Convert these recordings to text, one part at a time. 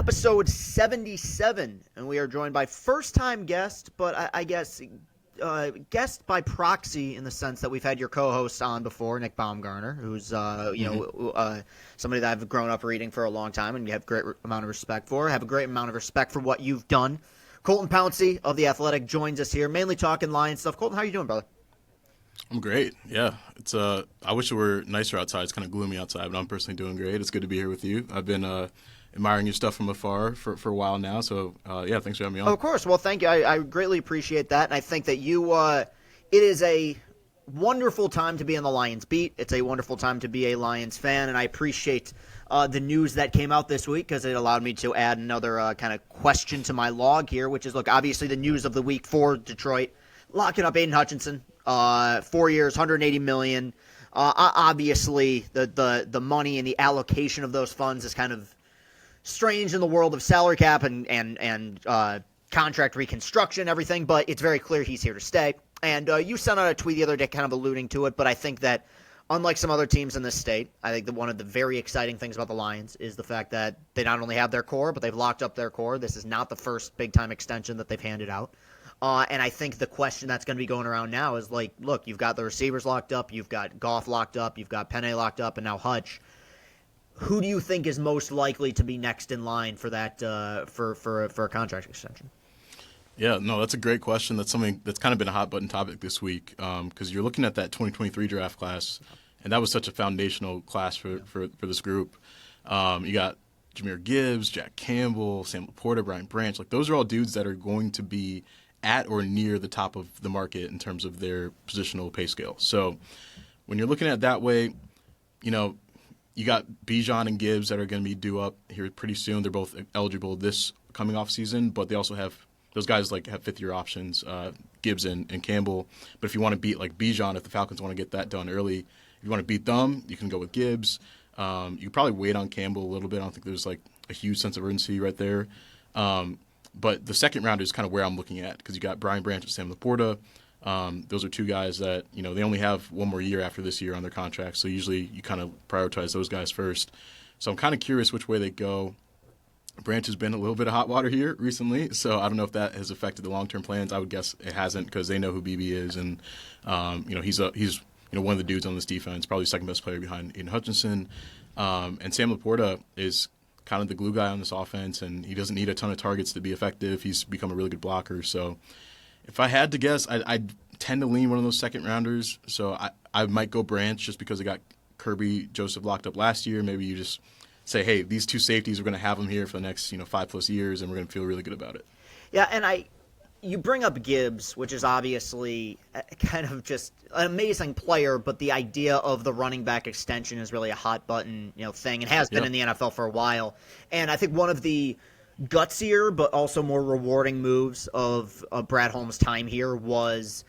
episode 77, and we are joined by first-time guest, but I guess guest by proxy in the sense that we've had your co-hosts on before, Nick Baumgartner, who's somebody that I've grown up reading for a long time and you have a great amount of respect for. I have a great amount of respect for what you've done. Colton Pouncey of The Athletic joins us here, mainly talking Lions stuff. Colton, how are you doing, brother? I'm great. Yeah, it's I wish it were nicer outside. It's kind of gloomy outside, but I'm personally doing great. It's good to be here with you. I've been admiring your stuff from afar for a while now. So yeah, thanks for having me on. Of course. Well, thank you. I greatly appreciate that, and I think that you. It is a wonderful time to be on the Lions beat. It's a wonderful time to be a Lions fan, and I appreciate the news that came out this week because it allowed me to add another kind of question to my log here, which is, look, obviously the news of the week for Detroit, locking up Aiden Hutchinson. 4 years, $180 million. Obviously, the money and the allocation of those funds is kind of strange in the world of salary cap and contract reconstruction, everything. But it's very clear he's here to stay. And you sent out a tweet the other day, kind of alluding to it. But I think that unlike some other teams in this state, I think that one of the very exciting things about the Lions is the fact that they not only have their core, but they've locked up their core. This is not the first big time extension that they've handed out. And I think the question that's going to be going around now is like, look, you've got the receivers locked up, you've got Goff locked up, you've got Penei locked up, and now Hutch. Who do you think is most likely to be next in line for that for a contract extension? Yeah, no, that's a great question. That's something that's kind of been a hot button topic this week because you're looking at that 2023 draft class, and that was such a foundational class for this group. You got Jahmyr Gibbs, Jack Campbell, Sam Laporta, Brian Branch. Like those are all dudes that are going to be at or near the top of the market in terms of their positional pay scale. So when you're looking at it that way, you know, you got Bijan and Gibbs that are going to be due up here pretty soon. They're both eligible this coming off season, but they also have those guys like have fifth-year options, Gibbs and Campbell. But if you want to beat like Bijan, if the Falcons want to get that done early, if you want to beat them, you can go with Gibbs. You can probably wait on Campbell a little bit. I don't think there's like a huge sense of urgency right there. But the second round is kind of where I'm looking at because you got Brian Branch and Sam Laporta. Those are two guys that, you know, they only have one more year after this year on their contract. So usually you kind of prioritize those guys first. So I'm kind of curious which way they go. Branch has been a little bit of hot water here recently. So I don't know if that has affected the long-term plans. I would guess it hasn't because they know who BB is. And, you know, he's one of the dudes on this defense, probably second best player behind Aiden Hutchinson. And Sam Laporta is kind of the glue guy on this offense, and he doesn't need a ton of targets to be effective. He's become a really good blocker. So if I had to guess, I'd tend to lean one of those second rounders. So I might go Branch just because I got Kirby Joseph locked up last year. Maybe you just say, hey, these two safeties, we're going to have them here for the next 5+ years, and we're going to feel really good about it. Yeah, and you bring up Gibbs, which is obviously kind of just an amazing player, but the idea of the running back extension is really a hot button, thing, and has been in the NFL for a while. And I think one of the gutsier but also more rewarding moves of Brad Holmes' time here was,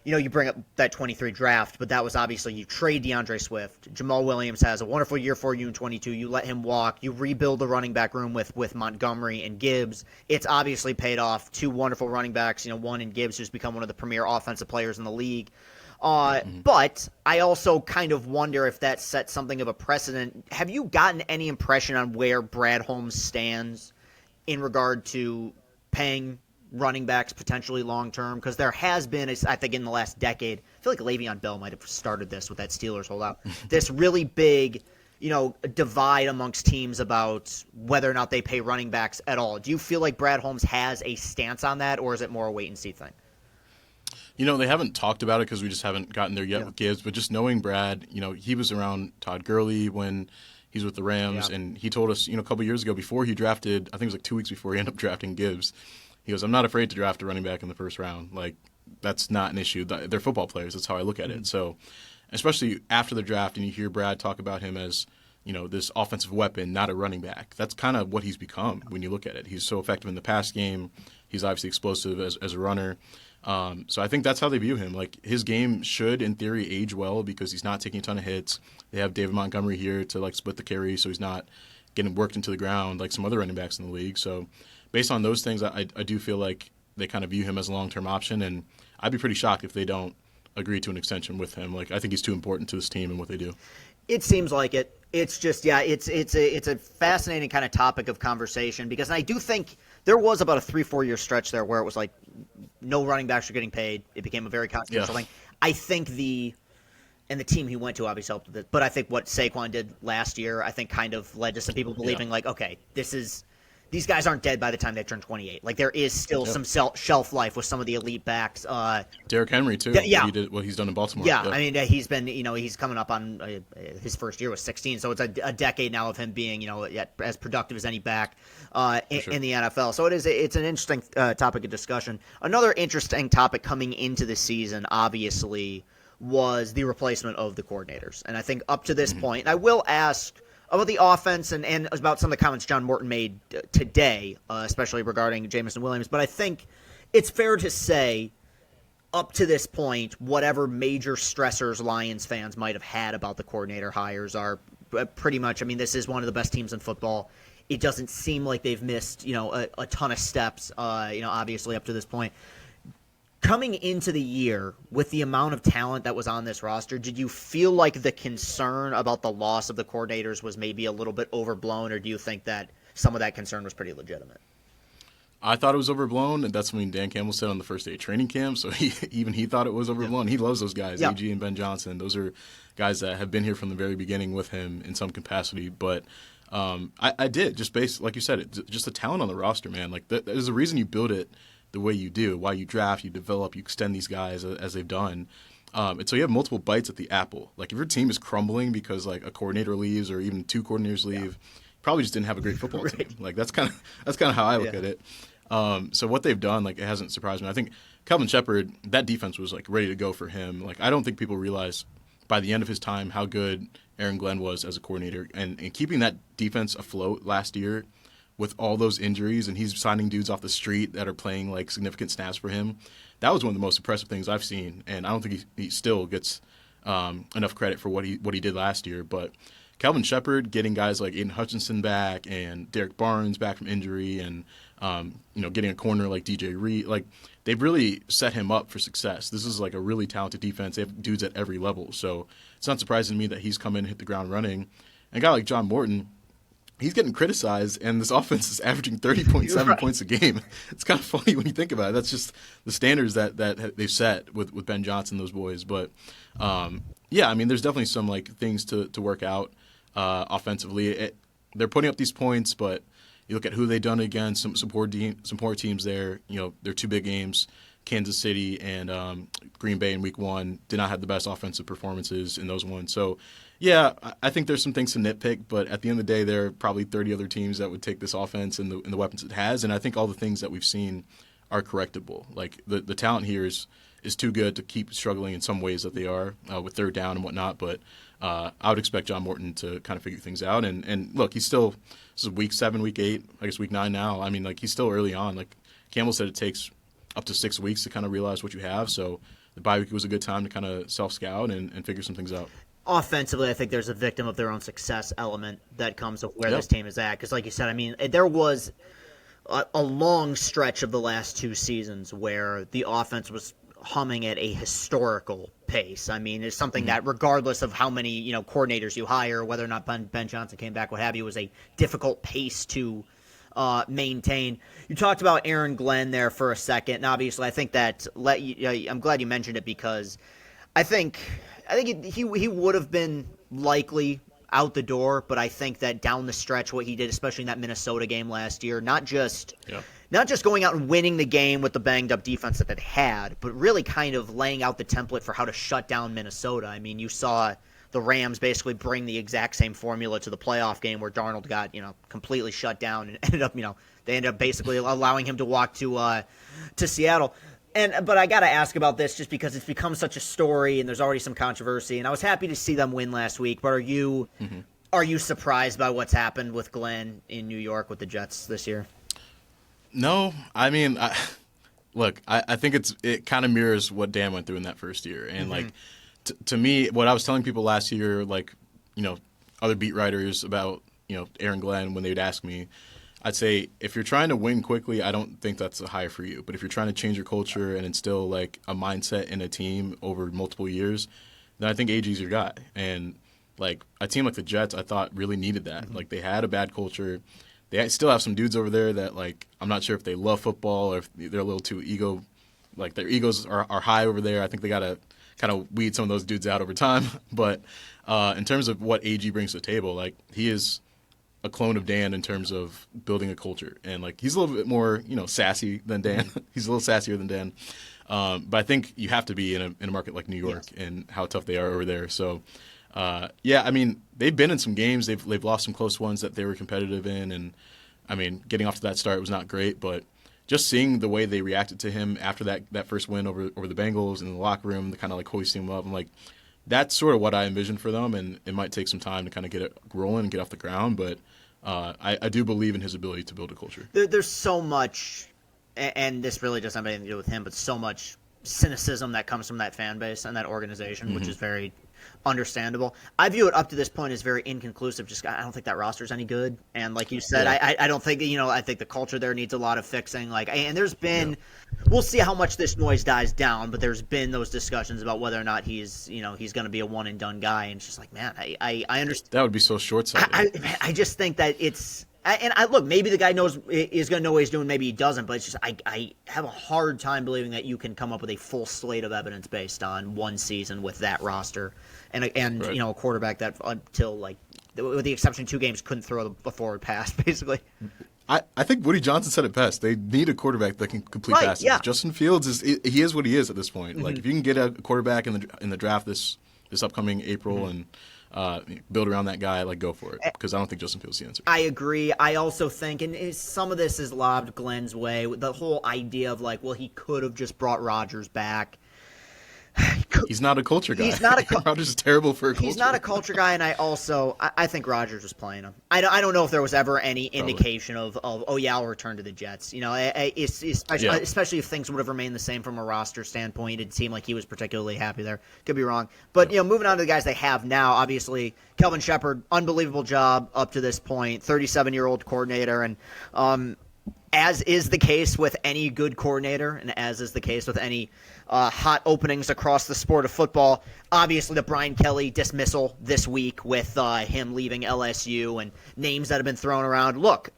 you bring up that 23 draft, but that was obviously you trade DeAndre Swift. Jamal Williams has a wonderful year for you in 22. You let him walk. You rebuild the running back room with Montgomery and Gibbs. It's obviously paid off. Two wonderful running backs, one in Gibbs, who's become one of the premier offensive players in the league. But I also kind of wonder if that sets something of a precedent. Have you gotten any impression on where Brad Holmes stands in regard to paying running backs potentially long-term? Because there has been, I think in the last decade, I feel like Le'Veon Bell might have started this with that Steelers holdout, this really big, divide amongst teams about whether or not they pay running backs at all. Do you feel like Brad Holmes has a stance on that, or is it more a wait-and-see thing? They haven't talked about it because we just haven't gotten there yet with Gibbs, but just knowing Brad, he was around Todd Gurley when he's with the Rams, and he told us, a couple years ago before he drafted, I think it was like 2 weeks before he ended up drafting Gibbs, he goes, I'm not afraid to draft a running back in the first round. Like, that's not an issue. They're football players. That's how I look at it. So, especially after the draft and you hear Brad talk about him as, this offensive weapon, not a running back. That's kind of what he's become when you look at it. He's so effective in the pass game. He's obviously explosive as a runner. So I think that's how they view him. Like, his game should, in theory, age well because he's not taking a ton of hits. They have David Montgomery here to, split the carry, so he's not getting worked into the ground like some other running backs in the league. So based on those things, I do feel like they kind of view him as a long-term option, and I'd be pretty shocked if they don't agree to an extension with him. Like, I think he's too important to this team and what they do. It seems like it. It's just, yeah, it's a fascinating kind of topic of conversation because I do think there was about a 3-4 year stretch there where it was like no running backs were getting paid. It became a very controversial thing. I think the team he went to obviously helped with it, but I think what Saquon did last year, I think kind of led to some people believing like, okay, these guys aren't dead by the time they turn 28. Like there is still some shelf life with some of the elite backs. Derrick Henry too. What he's done in Baltimore. Yeah, I mean he's been he's coming up on his first year was 16, so it's a decade now of him being as productive as any back in the NFL. So it's an interesting topic of discussion. Another interesting topic coming into the season, obviously, was the replacement of the coordinators, and I think up to this point, and I will ask about the offense and about some of the comments John Morton made today, especially regarding Jameson Williams. But I think it's fair to say, up to this point, whatever major stressors Lions fans might have had about the coordinator hires are pretty much, I mean, this is one of the best teams in football. It doesn't seem like they've missed, a ton of steps, obviously up to this point. Coming into the year with the amount of talent that was on this roster, did you feel like the concern about the loss of the coordinators was maybe a little bit overblown, or do you think that some of that concern was pretty legitimate? I thought it was overblown, and that's when Dan Campbell said on the first day of training camp, so he thought it was overblown. Yeah. He loves those guys, AG and Ben Johnson. Those are guys that have been here from the very beginning with him in some capacity, but I did, just based, like you said, just the talent on the roster, man. Like there's a reason you build it the way you do, why you draft, you develop, you extend these guys as they've done. And so you have multiple bites at the apple. Like if your team is crumbling because like a coordinator leaves or even two coordinators leave, you probably just didn't have a great football team. Like that's kind of how I look at it. So what they've done, like it hasn't surprised me. I think Calvin Shepard, that defense was like ready to go for him. Like I don't think people realize by the end of his time how good Aaron Glenn was as a coordinator and keeping that defense afloat last year with all those injuries, and he's signing dudes off the street that are playing like significant snaps for him. That was one of the most impressive things I've seen, and I don't think he still gets enough credit for what he did last year. But Calvin Shepard getting guys like Aiden Hutchinson back and Derek Barnes back from injury, and getting a corner like DJ Reed, like they've really set him up for success. This is like a really talented defense. They have dudes at every level, so it's not surprising to me that he's come in and hit the ground running. And a guy like John Morton, he's getting criticized, and this offense is averaging 30.7 points a game. It's kind of funny when you think about it. That's just the standards that they've set with Ben Johnson, those boys. But, I mean, there's definitely some like things to work out offensively. They're putting up these points, but you look at who they've done against, some poor teams there. Their two big games, Kansas City and Green Bay in Week 1, did not have the best offensive performances in those ones. So, yeah, I think there's some things to nitpick, but at the end of the day, there are probably 30 other teams that would take this offense and the weapons it has, and I think all the things that we've seen are correctable. Like the talent here is too good to keep struggling in some ways that they are with third down and whatnot, but I would expect John Morton to kind of figure things out. And look, this is week 7, week 8, I guess week 9 now. I mean, like he's still early on. Like Campbell said, it takes up to 6 weeks to kind of realize what you have, so the bye week was a good time to kind of self-scout and figure some things out. Offensively, I think there's a victim of their own success element that comes with where this team is at. Because like you said, I mean, there was a long stretch of the last 2 seasons where the offense was humming at a historical pace. I mean, it's something that regardless of how many coordinators you hire, whether or not Ben Johnson came back, what have you, was a difficult pace to maintain. You talked about Aaron Glenn there for a second, and obviously I think that I'm glad you mentioned it because I think he would have been likely out the door, but I think that down the stretch, what he did, especially in that Minnesota game last year, not just going out and winning the game with the banged up defense that it had, but really kind of laying out the template for how to shut down Minnesota. I mean, you saw the Rams basically bring the exact same formula to the playoff game where Darnold got completely shut down and they ended up basically allowing him to walk to Seattle. But I got to ask about this just because it's become such a story and there's already some controversy. And I was happy to see them win last week. But are you surprised by what's happened with Glenn in New York with the Jets this year? No, I mean, I think it kind of mirrors what Dan went through in that first year. And like to me, what I was telling people last year, like other beat writers about Aaron Glenn when they would ask me, I'd say if you're trying to win quickly, I don't think that's a hire for you. But if you're trying to change your culture and instill like a mindset in a team over multiple years, then I think AG's your guy. And like a team like the Jets, I thought really needed that. Like they had a bad culture. They still have some dudes over there that like I'm not sure if they love football or if they're a little too like their egos are high over there. I think they gotta kind of weed some of those dudes out over time. But in terms of what AG brings to the table, like he is a clone of Dan in terms of building a culture, and like he's a little bit more sassy than Dan. He's a little sassier than Dan. But I think you have to be in a market like New York and how tough they are over there. So, yeah, I mean, they've been in some games. They've lost some close ones that they were competitive in. And, I mean, getting off to that start was not great. But just seeing the way they reacted to him after that first win over the Bengals in the locker room, the kind of like hoisting him up, I'm like, that's sort of what I envisioned for them. And it might take some time to kind of get it rolling and get off the ground. But I do believe in his ability to build a culture. There's so much, and this really doesn't have anything to do with him, but so much cynicism that comes from that fan base and that organization, which is very understandable. I view it up to this point as very inconclusive. Just I don't think that roster's any good, and like you said, I don't think I think the culture there needs a lot of fixing. Like, and there's been, we'll see how much this noise dies down, but there's been those discussions about whether or not he's he's going to be a one and done guy, and it's just like, man, I understand. That would be so short-sighted. I just think that it's. And look, maybe the guy is going to know what he's doing, maybe he doesn't, but it's just I have a hard time believing that you can come up with a full slate of evidence based on one season with that roster and right. A quarterback that until like with the exception of 2 games couldn't throw a forward pass basically. I think Woody Johnson said it best. They need a quarterback that can complete passes. Yeah. Justin Fields he is what he is at this point. Like if you can get a quarterback in the draft this upcoming April and build around that guy, like go for it, because I don't think Justin Fields is the answer. I agree. I also think, and some of this is lobbed Glenn's way, the whole idea of like, well, he could have just brought Rodgers back. He's not a culture guy. He's not a Rodgers is terrible for a culture. He's not a culture guy, and I think Rodgers was playing him. I don't know if there was ever any indication of oh yeah, I'll return to the Jets. Especially if things would have remained the same from a roster standpoint. It seemed like he was particularly happy there. Could be wrong, but moving on to the guys they have now. Obviously, Kelvin Shepard, unbelievable job up to this point. 37-year-old coordinator, and as is the case with any good coordinator, and as is the case with any hot openings across the sport of football, obviously the Brian Kelly dismissal this week with him leaving LSU and names that have been thrown around. Look,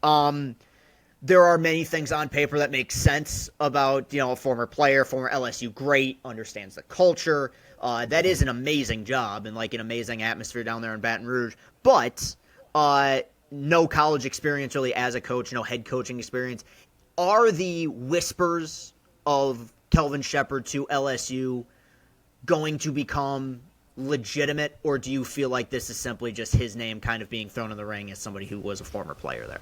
there are many things on paper that make sense about a former player, former LSU great, understands the culture. That is an amazing job and like an amazing atmosphere down there in Baton Rouge, but no college experience really as a coach, no head coaching experience. Are the whispers of Kelvin Shepard to LSU going to become legitimate, or do you feel like this is simply just his name kind of being thrown in the ring as somebody who was a former player there?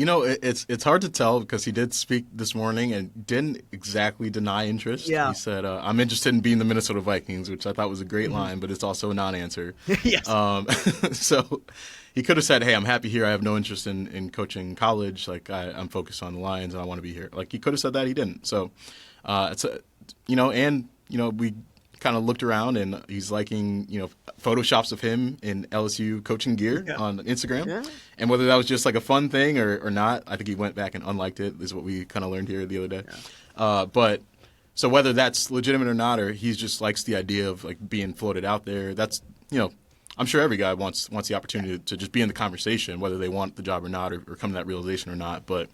It's hard to tell because he did speak this morning and didn't exactly deny interest. Yeah. He said, I'm interested in being the Minnesota Vikings, which I thought was a great line, but it's also a non-answer. Yes. So he could have said, hey, I'm happy here. I have no interest in coaching college. Like, I'm focused on the Lions and I want to be here. Like, he could have said that. He didn't. So, we kind of looked around and he's liking, photoshops of him in LSU coaching gear on Instagram. Yeah. And whether that was just like a fun thing or not, I think he went back and unliked it, is what we kind of learned here the other day. Yeah. But so whether that's legitimate or not, or he just likes the idea of like being floated out there, that's, I'm sure every guy wants the opportunity to just be in the conversation, whether they want the job or not, or come to that realization or not. But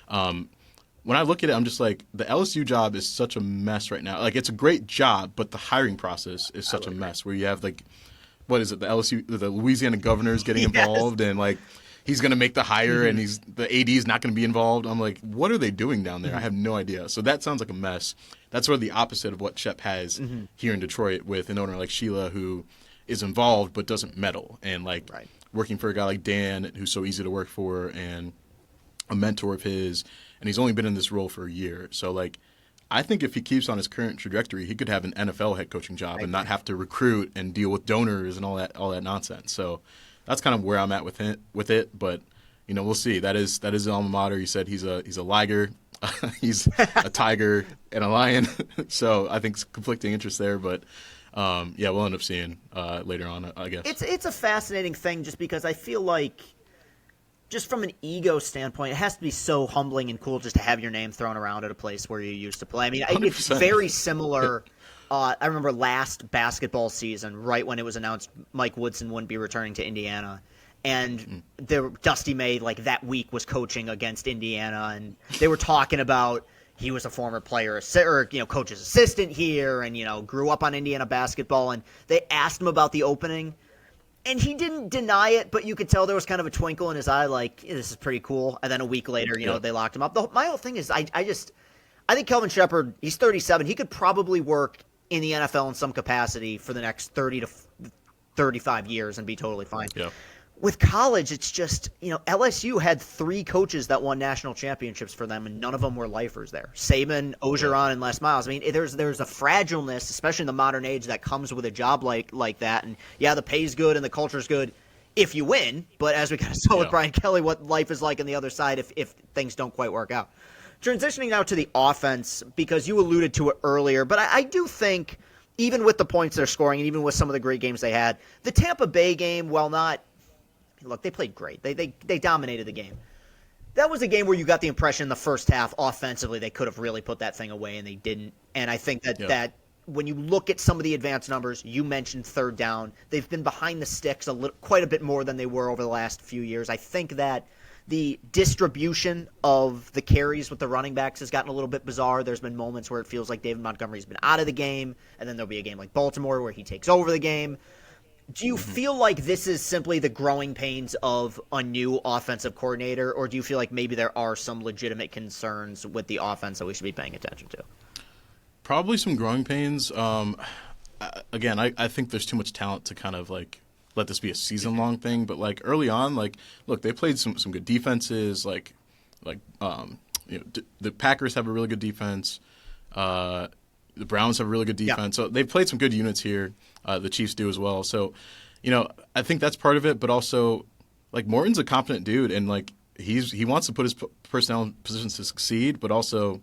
when I look at it, I'm just like, the LSU job is such a mess right now. Like, it's a great job, but the hiring process is such a mess where you have, like, what is it, the Louisiana governor's getting involved, and, like, he's going to make the hire, and the AD is not going to be involved. I'm like, what are they doing down there? I have no idea. So that sounds like a mess. That's sort of the opposite of what Shep has here in Detroit with an owner like Sheila who is involved but doesn't meddle, and, like, working for a guy like Dan who's so easy to work for and a mentor of his, and he's only been in this role for a year. So, like, I think if he keeps on his current trajectory, he could have an NFL head coaching job and not have to recruit and deal with donors and all that nonsense. So that's kind of where I'm at with it. But, we'll see. That is his alma mater. He said he's a liger, he's a tiger and a lion. So I think it's conflicting interest there. But we'll end up seeing later on, I guess. It's a fascinating thing just because I feel like, just from an ego standpoint, it has to be so humbling and cool just to have your name thrown around at a place where you used to play. I mean, 100%. It's very similar I remember last basketball season, right when it was announced Mike Woodson wouldn't be returning to Indiana. And Dusty May, like that week, was coaching against Indiana, and they were talking about he was a former player or coach's assistant here, and grew up on Indiana basketball. And they asked him about the opening, and he didn't deny it, but you could tell there was kind of a twinkle in his eye, like this is pretty cool. And then a week later, they locked him up. My whole thing is, I think Kelvin Sheppard, he's 37. He could probably work in the NFL in some capacity for the next 30 to 35 years and be totally fine. Yeah. With college, it's just, LSU had 3 coaches that won national championships for them, and none of them were lifers there. Saban, Ogeron, and Les Miles. I mean, there's a fragileness, especially in the modern age, that comes with a job like that. And, the pay's good and the culture's good if you win. But as we kind of saw with Brian Kelly, what life is like on the other side if things don't quite work out. Transitioning now to the offense, because you alluded to it earlier, but I do think, even with the points they're scoring and even with some of the great games they had, the Tampa Bay game, while not – look, they played great. They dominated the game. That was a game where you got the impression in the first half, offensively, they could have really put that thing away, and they didn't. And I think that when you look at some of the advanced numbers, you mentioned third down. They've been behind the sticks quite a bit more than they were over the last few years. I think that the distribution of the carries with the running backs has gotten a little bit bizarre. There's been moments where it feels like David Montgomery's been out of the game, and then there'll be a game like Baltimore where he takes over the game. Do you feel like this is simply the growing pains of a new offensive coordinator, or do you feel like maybe there are some legitimate concerns with the offense that we should be paying attention to? Probably some growing pains. Again, I think there's too much talent to kind of like let this be a season-long thing. But like early on, like look, they played some good defenses. The Packers have a really good defense. The Browns have a really good defense. So they've played some good units here. The Chiefs do as well. So, I think that's part of it. But also, like Morton's a competent dude, and like he wants to put his personnel in positions to succeed. But also,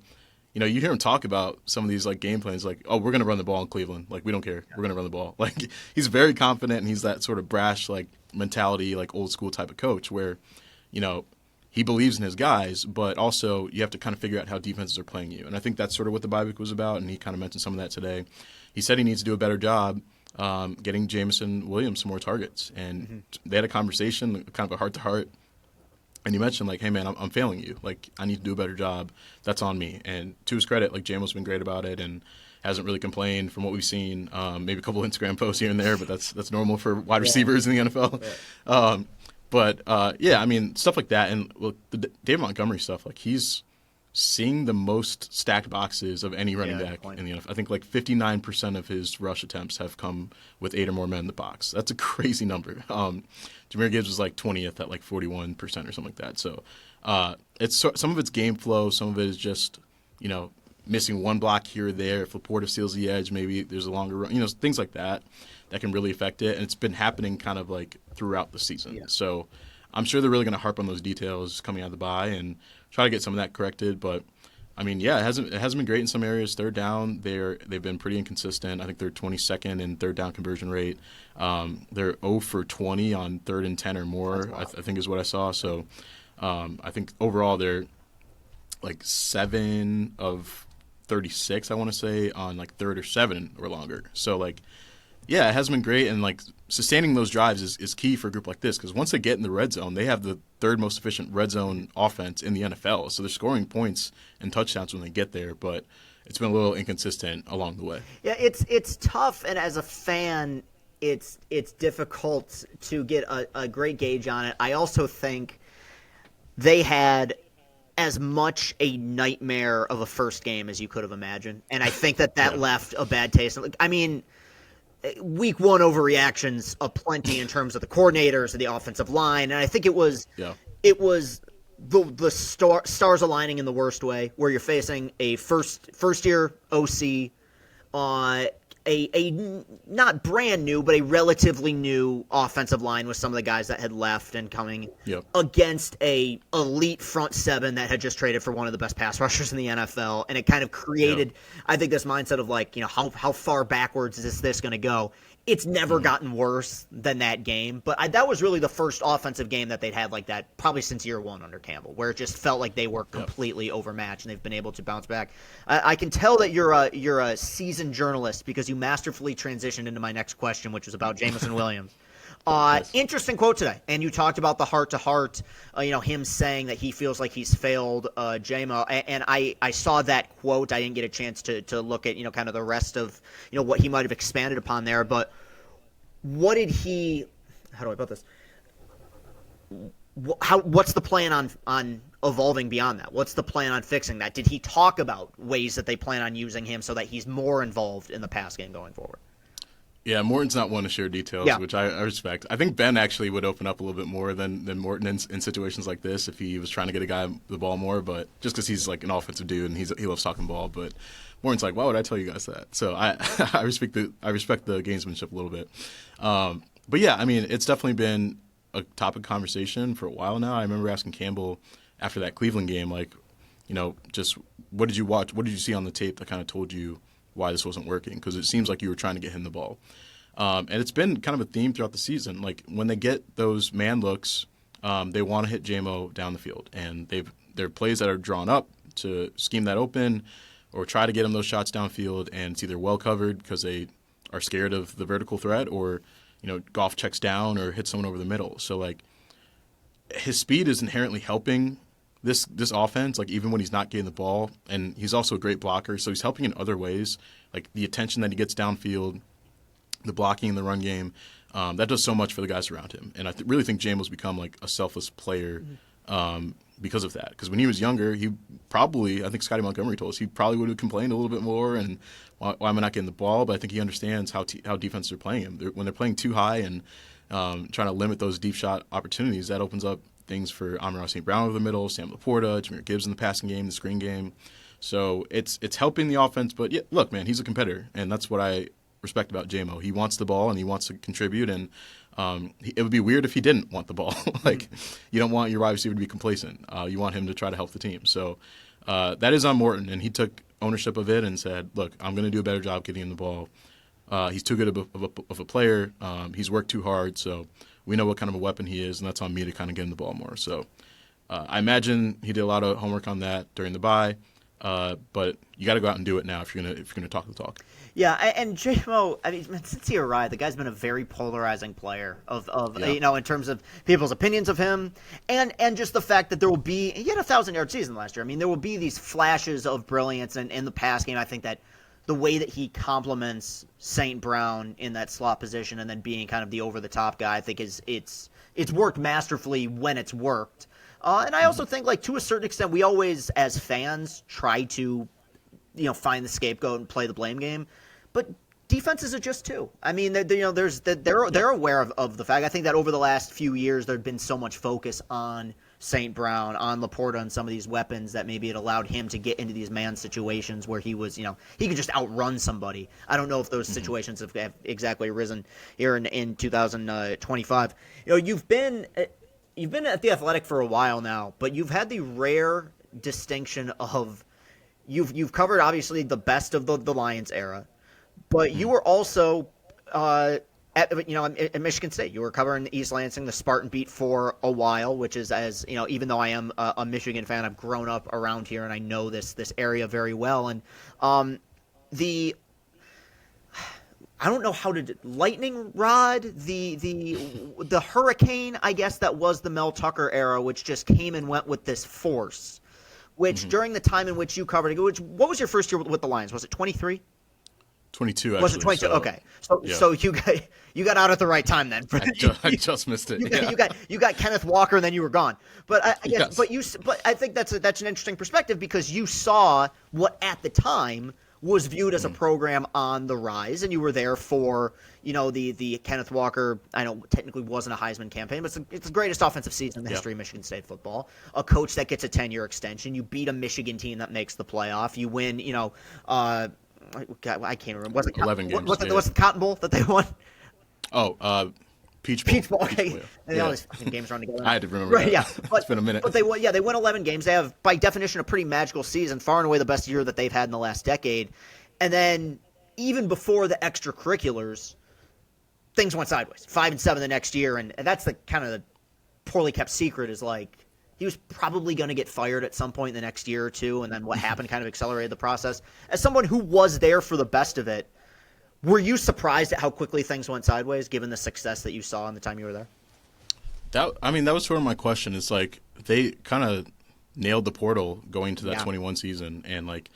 you hear him talk about some of these like game plans, like, oh, we're going to run the ball in Cleveland. Like we don't care. We're going to run the ball. Like he's very confident, and he's that sort of brash like mentality, like old school type of coach where, he believes in his guys, but also you have to kind of figure out how defenses are playing you. And I think that's sort of what the bye week was about, and he kind of mentioned some of that today. He said he needs to do a better job getting Jameson Williams some more targets. And they had a conversation, kind of a heart-to-heart, and he mentioned, like, hey, man, I'm failing you. Like, I need to do a better job. That's on me. And to his credit, like, Jameson has been great about it and hasn't really complained from what we've seen. Maybe a couple of Instagram posts here and there, but that's normal for wide receivers in the NFL. Yeah. But I mean, stuff like that. And look, the David Montgomery stuff, like he's seeing the most stacked boxes of any running back in the NFL. I think like 59% of his rush attempts have come with 8 or more men in the box. That's a crazy number. Jahmyr Gibbs was like 20th at like 41% or something like that. So some of it's game flow. Some of it is just, missing one block here or there. If Laporta steals the edge, maybe there's a longer run, things like that can really affect it. And it's been happening kind of like throughout the season. Yeah. So I'm sure they're really going to harp on those details coming out of the bye and try to get some of that corrected. But I mean, yeah, it hasn't been great in some areas. Third down, they've been pretty inconsistent. I think they're 22nd in third down conversion rate. They're 0 for 20 on 3rd and 10 or more. I think is what I saw. So I think overall they're like 7 of 36, I want to say, on like 3rd or 7 or longer. So like, yeah, it hasn't been great, and like sustaining those drives is key for a group like this because once they get in the red zone, they have the 3rd most efficient red zone offense in the NFL. So they're scoring points and touchdowns when they get there, but it's been a little inconsistent along the way. Yeah, it's tough, and as a fan, it's difficult to get a great gauge on it. I also think they had as much a nightmare of a first game as you could have imagined, and I think that left a bad taste. I mean, week 1 overreactions aplenty in terms of the coordinators and the offensive line, and I think it was the stars aligning in the worst way, where you're facing a first year OC, a not brand new but a relatively new offensive line with some of the guys that had left and coming against a elite front 7 that had just traded for one of the best pass rushers in the NFL, and it kind of created I think this mindset of like, how far backwards is this going to go? it's never gotten worse than that game. But that was really the first offensive game that they'd had like that probably since year one under Campbell, where it just felt like they were completely overmatched and they've been able to bounce back. I can tell that you're a seasoned journalist because you masterfully transitioned into my next question, which was about Jameson Williams. Nice. Interesting quote today, and you talked about the heart-to-heart, him saying that he feels like he's failed JMO, and I saw that quote. I didn't get a chance to look at, kind of the rest of, what he might have expanded upon there, but what did he – how do I put this? What's the plan on evolving beyond that? What's the plan on fixing that? Did he talk about ways that they plan on using him so that he's more involved in the pass game going forward? Yeah, Morton's not one to share details, which I respect. I think Ben actually would open up a little bit more than Morton in situations like this if he was trying to get a guy the ball more, but just because he's like an offensive dude and he loves talking ball. But Morton's like, why would I tell you guys that? So I respect the gamesmanship a little bit. But yeah, I mean, it's definitely been a topic of conversation for a while now. I remember asking Campbell after that Cleveland game, like, just what did you watch? What did you see on the tape that kind of told you why this wasn't working? Because it seems like you were trying to get him the ball. And it's been kind of a theme throughout the season. Like when they get those man looks, they want to hit JMO down the field. And there are plays that are drawn up to scheme that open or try to get him those shots downfield. And it's either well covered because they are scared of the vertical threat or, Goff checks down or hits someone over the middle. So like his speed is inherently helping this offense, like even when he's not getting the ball, and he's also a great blocker, so he's helping in other ways, like the attention that he gets downfield, the blocking in the run game, that does so much for the guys around him. And I really think JMO's become like a selfless player because of that. Because when he was younger, he probably, I think Scotty Montgomery told us, he probably would have complained a little bit more and why am I not getting the ball? But I think he understands how defenses are playing him. When they're playing too high and trying to limit those deep shot opportunities, that opens up things for Amon-Ra St. Brown over the middle, Sam Laporta, Jahmyr Gibbs in the passing game, the screen game. So it's helping the offense. But yeah, look, man, he's a competitor, and that's what I respect about JMO. He wants the ball and he wants to contribute, and it would be weird if he didn't want the ball. Like you don't want your wide receiver to be complacent. You want him to try to help the team. So that is on Morton, and he took ownership of it and said, "Look, I'm going to do a better job getting him the ball. He's too good of a player. He's worked too hard, so." We know what kind of a weapon he is, and that's on me to kind of get him the ball more. So I imagine he did a lot of homework on that during the bye, but you got to go out and do it now if you're gonna talk the talk. Yeah, and JMO, I mean, since he arrived, the guy's been a very polarizing player in terms of people's opinions of him, and just the fact that he had a 1,000-yard season last year. I mean, there will be these flashes of brilliance in the pass game. I think that the way that he complements St. Brown in that slot position and then being kind of the over-the-top guy, I think it's worked masterfully when it's worked. And I also think, like, to a certain extent, we always, as fans, try to, find the scapegoat and play the blame game. But defenses are just too. I mean, they're aware of the fact. I think that over the last few years, there'd been so much focus on St. Brown, on Laporta, and some of these weapons that maybe it allowed him to get into these man situations where he was, he could just outrun somebody. I don't know if those situations have exactly arisen here in 2025. You've been at the Athletic for a while now, but you've had the rare distinction of you've covered obviously the best of the Lions era, but you were also at Michigan State. You were covering East Lansing, the Spartan beat for a while, which is, as even though I am a Michigan fan, I've grown up around here and I know this area very well. And I don't know how to lightning rod, the hurricane, I guess that was the Mel Tucker era, which just came and went with this force. Which during the time in which you covered it, what was your first year with the Lions? Was it 23? 22, actually. Was it 22? Okay. So you got out at the right time then. I just missed it. You got Kenneth Walker and then you were gone. But I guess, but I think that's an interesting perspective because you saw what at the time was viewed as a program on the rise, and you were there for the Kenneth Walker. I know technically wasn't a Heisman campaign, but it's the greatest offensive season in the history of Michigan State football. A coach that gets a 10-year extension. You beat a Michigan team that makes the playoff. You win. I can't remember. Was it 11 games? Was it the Cotton Bowl that they won? Oh, Peach Bowl. Peach Bowl. Okay. Peach Bowl, And all these fucking games run together. I had to remember that. Yeah. It's been a minute. But they won 11 games. They have, by definition, a pretty magical season, far and away the best year that they've had in the last decade. And then even before the extracurriculars, things went sideways. 5-7 the next year, and that's the kind of the poorly kept secret is like he was probably going to get fired at some point in the next year or two, and then what happened kind of accelerated the process. As someone who was there for the best of it, were you surprised at how quickly things went sideways, given the success that you saw in the time you were there? That was sort of my question. It's like they kind of nailed the portal going to that 21 season, and like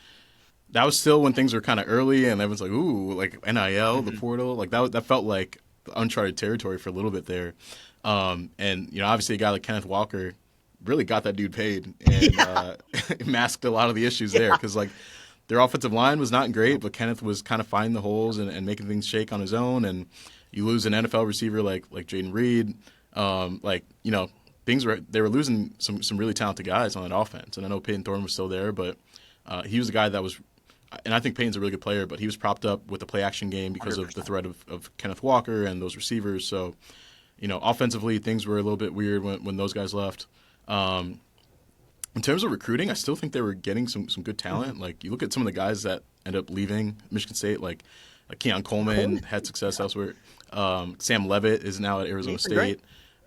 that was still when things were kind of early, and everyone's like, "Ooh, like NIL, the portal." Like that felt like uncharted territory for a little bit there. And obviously a guy like Kenneth Walker really got that dude paid and masked a lot of the issues there because like their offensive line was not great, but Kenneth was kind of finding the holes and making things shake on his own. And you lose an NFL receiver like Jaden Reed, they were losing some really talented guys on that offense. And I know Peyton Thorne was still there, but he was a guy that was, and I think Payton's a really good player, but he was propped up with the play action game because 100%. Of the threat of Kenneth Walker and those receivers. So, offensively things were a little bit weird when those guys left. In terms of recruiting, I still think they were getting some good talent. Mm-hmm. Like you look at some of the guys that end up leaving Michigan State, like Keon Coleman had success elsewhere. Sam Levitt is now at Arizona State.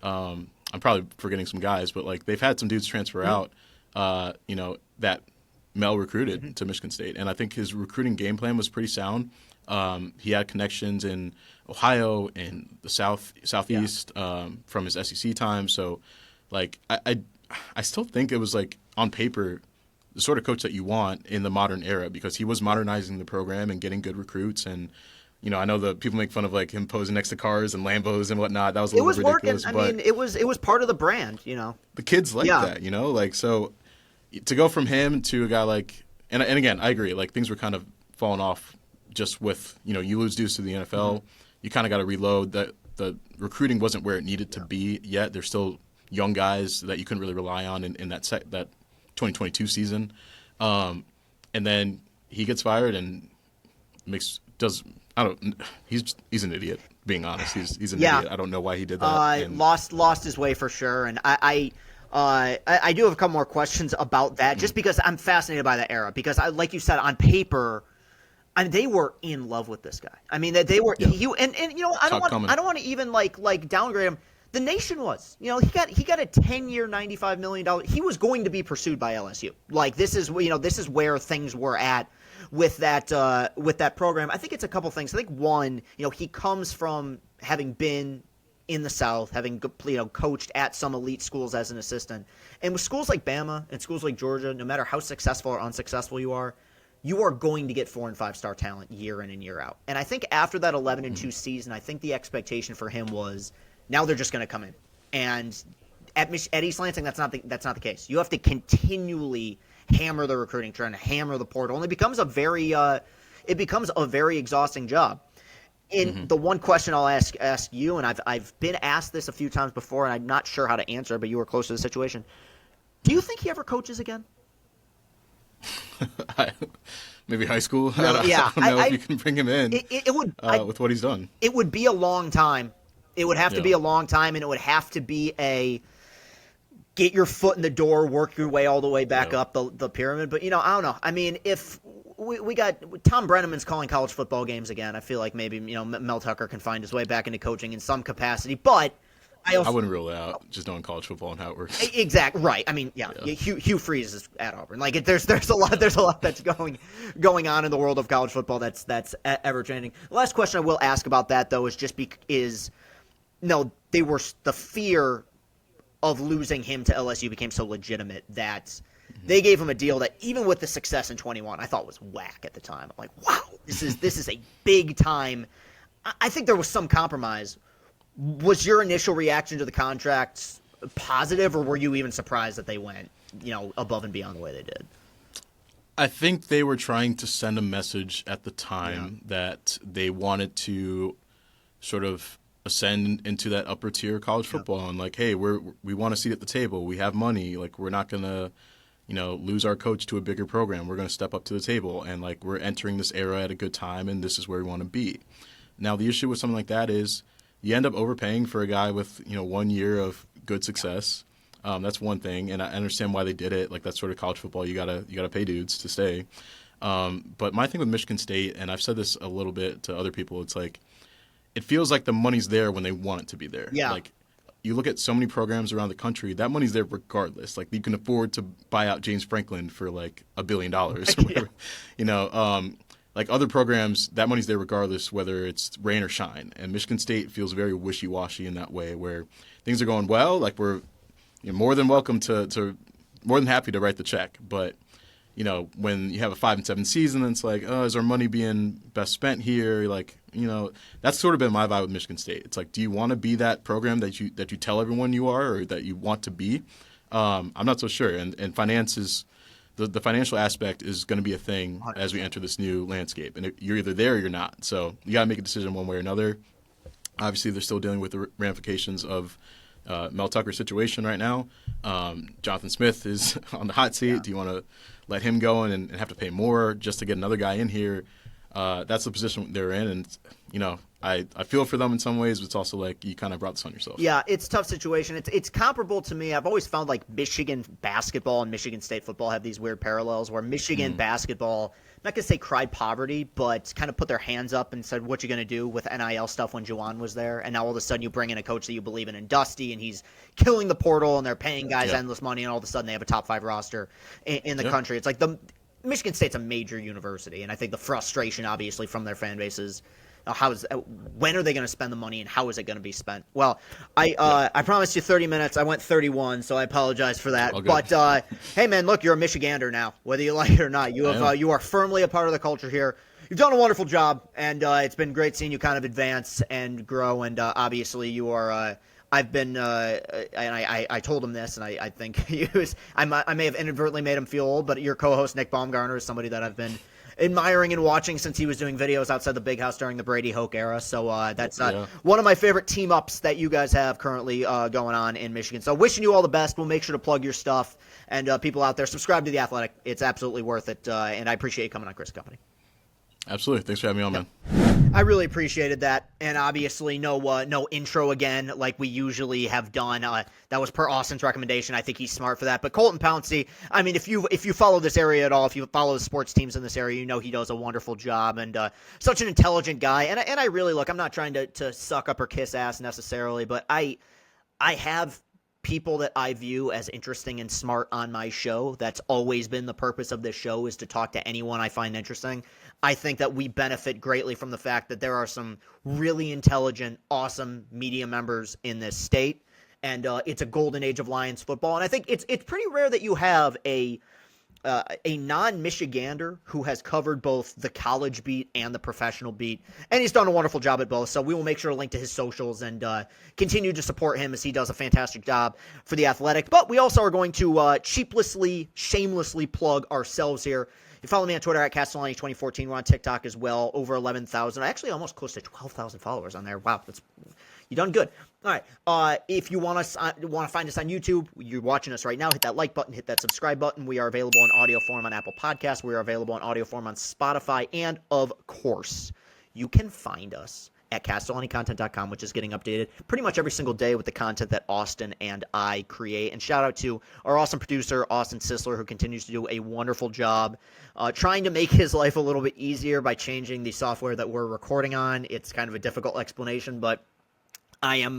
I'm probably forgetting some guys, but like they've had some dudes transfer out, that Mel recruited to Michigan State. And I think his recruiting game plan was pretty sound. He had connections in Ohio and the Southeast from his SEC time. So like I still think it was like on paper the sort of coach that you want in the modern era because he was modernizing the program and getting good recruits. And I know that people make fun of like him posing next to cars and Lambos and whatnot. That was a little ridiculous. Working. I mean, it was part of the brand. The kids like that. Like so to go from him to a guy like and again I agree. Like things were kind of falling off just with you lose dudes to the NFL. Mm-hmm. You kind of got to reload. That the recruiting wasn't where it needed to be yet. There's still young guys that you couldn't really rely on in that 2022 season. And then he gets fired and he's an idiot, being honest. He's an idiot. I don't know why he did that. Lost his way for sure. And I do have a couple more questions about that just because I'm fascinated by that era because like you said, on paper, they were in love with this guy. I mean, they were. I don't want to even like downgrade him. The nation was. He got a 10-year, $95 million. He was going to be pursued by LSU. Like this is where things were at with that program. I think it's a couple things. I think one, he comes from having been in the South, having coached at some elite schools as an assistant, and with schools like Bama and schools like Georgia, no matter how successful or unsuccessful you are going to get 4- and 5-star talent year in and year out. And I think after that 11-2 season, I think the expectation for him was now they're just going to come in. And at East Lansing, that's not the case. You have to continually hammer the recruiting trend, hammer the portal, and it becomes a very exhausting job. And the one question I'll ask you, and I've been asked this a few times before, and I'm not sure how to answer, but you were close to the situation. Do you think he ever coaches again? Maybe high school. I don't know if you can bring him in with what he's done. It would be a long time. It would have to be a long time, and it would have to be a get your foot in the door, work your way all the way back up the pyramid. But, I don't know. I mean, if we got Tom Brenneman's calling college football games again, I feel like maybe, Mel Tucker can find his way back into coaching in some capacity. But I wouldn't rule it out, just knowing college football and how it works. Exactly right. I mean, Hugh Freeze is at Auburn. Like, there's a lot that's going on in the world of college football that's ever changing. The last question I will ask about that though is the fear of losing him to LSU became so legitimate that they gave him a deal that even with the success in 21, I thought was whack at the time. I'm like, wow, this is a big time. I think there was some compromise. Was your initial reaction to the contract positive, or were you even surprised that they went, above and beyond the way they did? I think they were trying to send a message at the time that they wanted to sort of ascend into that upper tier college football and like, hey, we want a seat at the table. We have money. Like, we're not going to, lose our coach to a bigger program. We're going to step up to the table, and like we're entering this era at a good time, and this is where we want to be. Now, the issue with something like that is you end up overpaying for a guy with 1 year of good success. That's one thing, and I understand why they did it. Like, that's sort of college football. You gotta pay dudes to stay. But my thing with Michigan State, and I've said this a little bit to other people, it's like it feels like the money's there when they want it to be there. Yeah. Like, you look at so many programs around the country, that money's there regardless. Like, you can afford to buy out James Franklin for like $1 billion or whatever. Like other programs, that money's there regardless whether it's rain or shine. And Michigan State feels very wishy-washy in that way, where things are going well. Like, we're more than welcome to more than happy to write the check. But when you have a 5-7 season, it's like, oh, is our money being best spent here? Like, that's sort of been my vibe with Michigan State. It's like, do you want to be that program that you tell everyone you are, or that you want to be? I'm not so sure. And finances, the financial aspect is going to be a thing 100%. As we enter this new landscape. And you're either there or you're not. So you got to make a decision one way or another. Obviously, they're still dealing with the ramifications of Mel Tucker's situation right now. Jonathan Smith is on the hot seat. Yeah. Do you want to let him go and have to pay more just to get another guy in here? That's the position they're in, and I feel for them in some ways, but it's also like you kind of brought this on yourself. Yeah, it's a tough situation. It's comparable to me. I've always found like Michigan basketball and Michigan State football have these weird parallels where Michigan basketball, I'm not going to say cried poverty, but kind of put their hands up and said, what you going to do with NIL stuff when Juwan was there? And now all of a sudden you bring in a coach that you believe in Dusty, and he's killing the portal, and they're paying guys endless money, and all of a sudden they have a top 5 roster in the country. It's like Michigan State's a major university, and I think the frustration, obviously, from their fan base is when are they going to spend the money, and how is it going to be spent? Well, I promised you 30 minutes. I went 31, so I apologize for that. But hey, man, look, you're a Michigander now, whether you like it or not. You are firmly a part of the culture here. You've done a wonderful job, and it's been great seeing you kind of advance and grow. And obviously, you are. I've been, and I told him this, and I think I may have inadvertently made him feel old, but your co-host Nick Baumgartner is somebody that I've been admiring and watching since he was doing videos outside the big house during the Brady Hoke era. So that's one of my favorite team ups that you guys have currently going on in Michigan. So wishing you all the best. We'll make sure to plug your stuff, and people out there, subscribe to The Athletic. It's absolutely worth it, and I appreciate you coming on Chris' Company. Absolutely. Thanks for having me on, man. I really appreciated that, and obviously no intro again like we usually have done. That was per Austin's recommendation. I think he's smart for that. But Colton Pouncey, I mean, if you follow this area at all, if you follow the sports teams in this area, you know he does a wonderful job, and such an intelligent guy. And I really look. I'm not trying to suck up or kiss ass necessarily, but I have people that I view as interesting and smart on my show. That's always been the purpose of this show, is to talk to anyone I find interesting. I think that we benefit greatly from the fact that there are some really intelligent, awesome media members in this state, and it's a golden age of Lions football. And I think it's pretty rare that you have a non-Michigander who has covered both the college beat and the professional beat, and he's done a wonderful job at both. So we will make sure to link to his socials and continue to support him, as he does a fantastic job for The Athletic. But we also are going to shamelessly plug ourselves here. You follow me on Twitter at Castellani2014. We're on TikTok as well, over 11,000. Actually, almost close to 12,000 followers on there. Wow, you done good. All right. If you want to find us on YouTube, you're watching us right now, hit that like button, hit that subscribe button. We are available in audio form on Apple Podcasts. We are available in audio form on Spotify. And, of course, you can find us at CastellaniContent.com, which is getting updated pretty much every single day with the content that Austin and I create. And shout out to our awesome producer, Austin Sisler, who continues to do a wonderful job trying to make his life a little bit easier by changing the software that we're recording on. It's kind of a difficult explanation, but I'm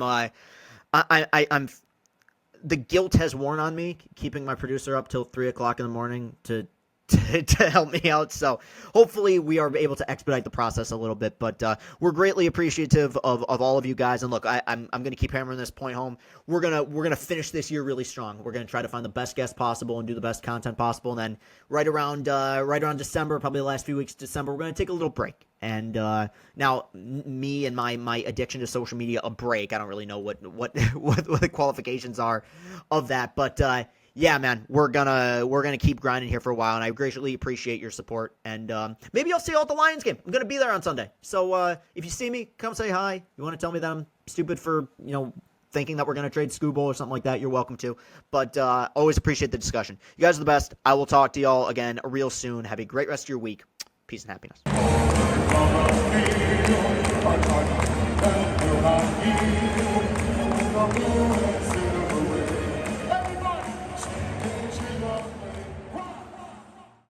the guilt has worn on me keeping my producer up till 3 o'clock in the morning to help me out. So hopefully we are able to expedite the process a little bit, but we're greatly appreciative of all of you guys. And look, I'm going to keep hammering this point home. We're going to finish this year really strong. We're going to try to find the best guests possible and do the best content possible. And then right around December, probably the last few weeks of December, we're going to take a little break. And now me and my addiction to social media, a break. I don't really know what the qualifications are of that, but yeah, man, we're gonna keep grinding here for a while, and I greatly appreciate your support. And maybe I'll see you all at the Lions game. I'm gonna be there on Sunday, so if you see me, come say hi. You want to tell me that I'm stupid for thinking that we're gonna trade Scooble or something like that, you're welcome to. But always appreciate the discussion. You guys are the best. I will talk to y'all again real soon. Have a great rest of your week. Peace and happiness.